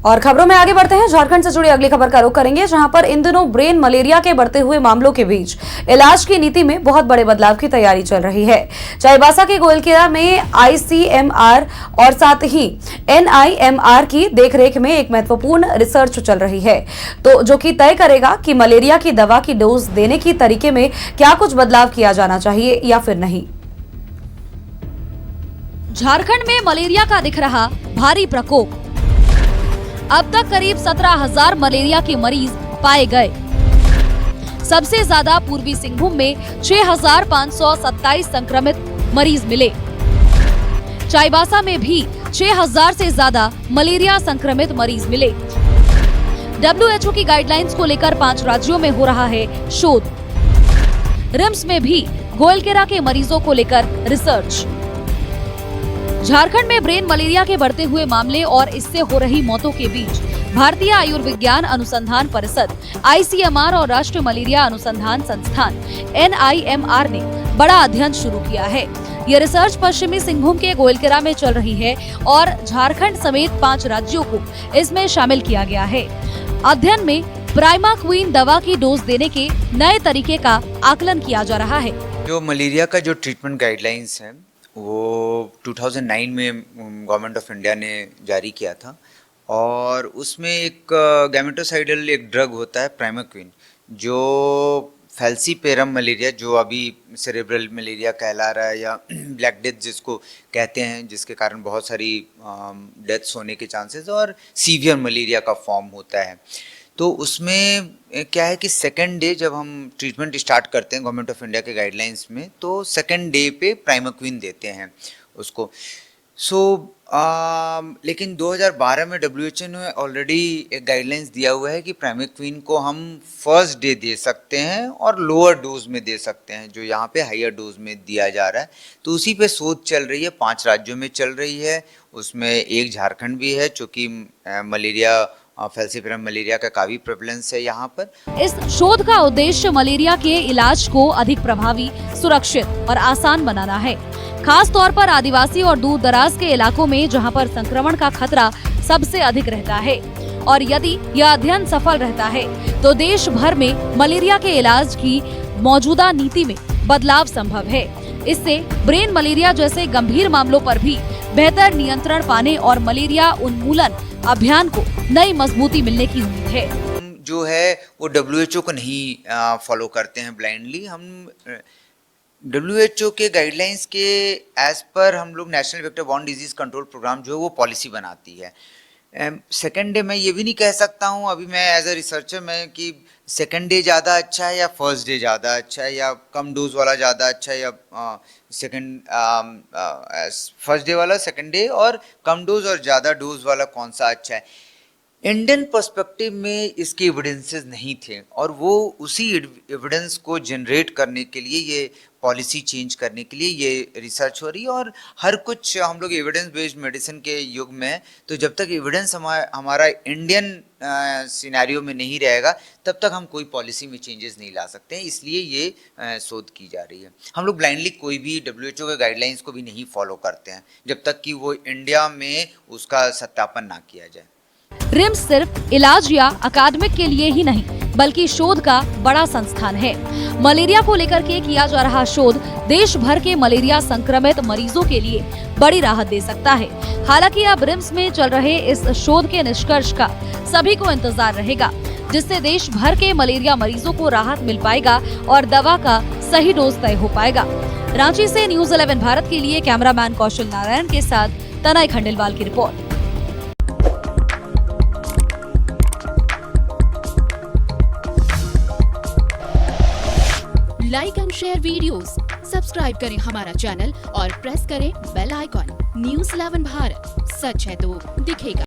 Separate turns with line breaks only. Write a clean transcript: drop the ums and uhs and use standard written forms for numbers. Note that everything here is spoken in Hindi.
और खबरों में आगे बढ़ते हैं। झारखंड से जुड़ी अगली खबर का रुख करेंगे, जहां पर इन दिनों ब्रेन मलेरिया के बढ़ते हुए मामलों के बीच इलाज की नीति में बहुत बड़े बदलाव की तैयारी चल रही है। चाईबासा के गोलकेरा में आईसीएमआर और साथ ही एनआईएमआर की देखरेख में एक महत्वपूर्ण रिसर्च चल रही है, तो जो कि तय करेगा कि मलेरिया की दवा की डोज देने की तरीके में क्या कुछ बदलाव किया जाना चाहिए या फिर नहीं।
झारखंड में मलेरिया का दिख रहा भारी प्रकोप। अब तक करीब 17,000 मलेरिया के मरीज पाए गए। सबसे ज्यादा पूर्वी सिंहभूम में 6,527 संक्रमित मरीज मिले। चाईबासा में भी 6,000 से ज्यादा मलेरिया संक्रमित मरीज मिले। WHO की गाइडलाइंस को लेकर 5 राज्यों में हो रहा है शोध। रिम्स में भी गोलकेरा के मरीजों को लेकर रिसर्च। झारखंड में ब्रेन मलेरिया के बढ़ते हुए मामले और इससे हो रही मौतों के बीच भारतीय आयुर्विज्ञान अनुसंधान परिषद आईसीएमआर और राष्ट्रीय मलेरिया अनुसंधान संस्थान एनआईएमआर ने बड़ा अध्ययन शुरू किया है। ये रिसर्च पश्चिमी सिंहभूम के गोलकेरा में चल रही है और झारखंड समेत 5 राज्यों को इसमें शामिल किया गया है। अध्ययन में प्राइमाक्विन दवा की डोज देने के नए तरीके का आकलन किया जा रहा है।
जो मलेरिया का जो ट्रीटमेंट गाइडलाइंस है वो 2009 में गवर्नमेंट ऑफ इंडिया ने जारी किया था, और उसमें एक गैमेटोसाइडल एक ड्रग होता है प्राइमाक्विन, जो फैल्सीपेरम मलेरिया, जो अभी सेरेब्रल मलेरिया कहला रहा है या ब्लैक डेथ जिसको कहते हैं, जिसके कारण बहुत सारी डेथ्स होने के चांसेस, और सीवियर मलेरिया का फॉर्म होता है। तो उसमें क्या है कि सेकेंड डे जब हम ट्रीटमेंट स्टार्ट करते हैं गवर्नमेंट ऑफ इंडिया के गाइडलाइंस में, तो सेकेंड डे पे प्राइमाक्विन देते हैं उसको। लेकिन 2012 में WHO ने ऑलरेडी एक गाइडलाइंस दिया हुआ है कि प्राइमाक्विन को हम फर्स्ट डे दे सकते हैं और लोअर डोज में दे सकते हैं, जो यहाँ पे हायर डोज में दिया जा रहा है। तो उसी पे शोध चल रही है, 5 राज्यों में चल रही है, उसमें एक झारखंड भी है, चूँकि मलेरिया फैल्सीपेरम मलेरिया का काफी प्रेवलेंस है यहाँ पर।
इस शोध का उद्देश्य मलेरिया के इलाज को अधिक प्रभावी, सुरक्षित और आसान बनाना है, खास तौर पर आदिवासी और दूर दराज के इलाकों में, जहां पर संक्रमण का खतरा सबसे अधिक रहता है। और यदि यह अध्ययन सफल रहता है तो देश भर में मलेरिया के इलाज की मौजूदा नीति में बदलाव संभव है। इससे ब्रेन मलेरिया जैसे गंभीर मामलों पर भी बेहतर नियंत्रण पाने और मलेरिया उन्मूलन अभियान को नई मजबूती मिलने की उम्मीद है।
हम जो है वो WHO को नहीं फॉलो करते हैं ब्लाइंडली। हम WHO के गाइडलाइंस के एज पर हम लोग national vector borne disease control programme जो है वो पॉलिसी बनाती है। सेकेंड डे मैं ये भी नहीं कह सकता हूँ अभी मैं एज अ रिसर्चर मैं कि सेकेंड डे ज़्यादा अच्छा है या फर्स्ट डे ज़्यादा अच्छा है, या कम डोज वाला ज़्यादा अच्छा है, या फर्स्ट डे वाला सेकेंड डे और कम डोज और ज़्यादा डोज वाला कौन सा अच्छा है। इंडियन पर्सपेक्टिव में इसके एविडेंसेस नहीं थे, और वो उसी एविडेंस को जनरेट करने के लिए, ये पॉलिसी चेंज करने के लिए ये रिसर्च हो रही है। और हर कुछ हम लोग एविडेंस बेस्ड मेडिसिन के युग में, तो जब तक एविडेंस हमारा इंडियन सिनेरियो में नहीं रहेगा तब तक हम कोई पॉलिसी में चेंजेस नहीं ला सकते हैं। इसलिए ये शोध की जा रही है। हम लोग ब्लाइंडली कोई भी WHO के गाइडलाइंस को भी नहीं फॉलो करते हैं जब तक कि वो इंडिया में उसका सत्यापन ना किया जाए।
रिम्स सिर्फ इलाज या अकादमिक के लिए ही नहीं बल्कि शोध का बड़ा संस्थान है। मलेरिया को लेकर के किया जा रहा शोध देश भर के मलेरिया संक्रमित मरीजों के लिए बड़ी राहत दे सकता है। हालांकि अब रिम्स में चल रहे इस शोध के निष्कर्ष का सभी को इंतजार रहेगा, जिससे देश भर के मलेरिया मरीजों को राहत मिल पाएगा और दवा का सही डोज तय हो पाएगा। रांची से न्यूज़ 11 भारत के लिए कैमरामैन कौशल नारायण के साथ तनय खंडेलवाल की report.
Like and share videos, subscribe करें हमारा चैनल और प्रेस करें बेल आइकॉन। न्यूज़ 11 भारत, सच है तो दिखेगा।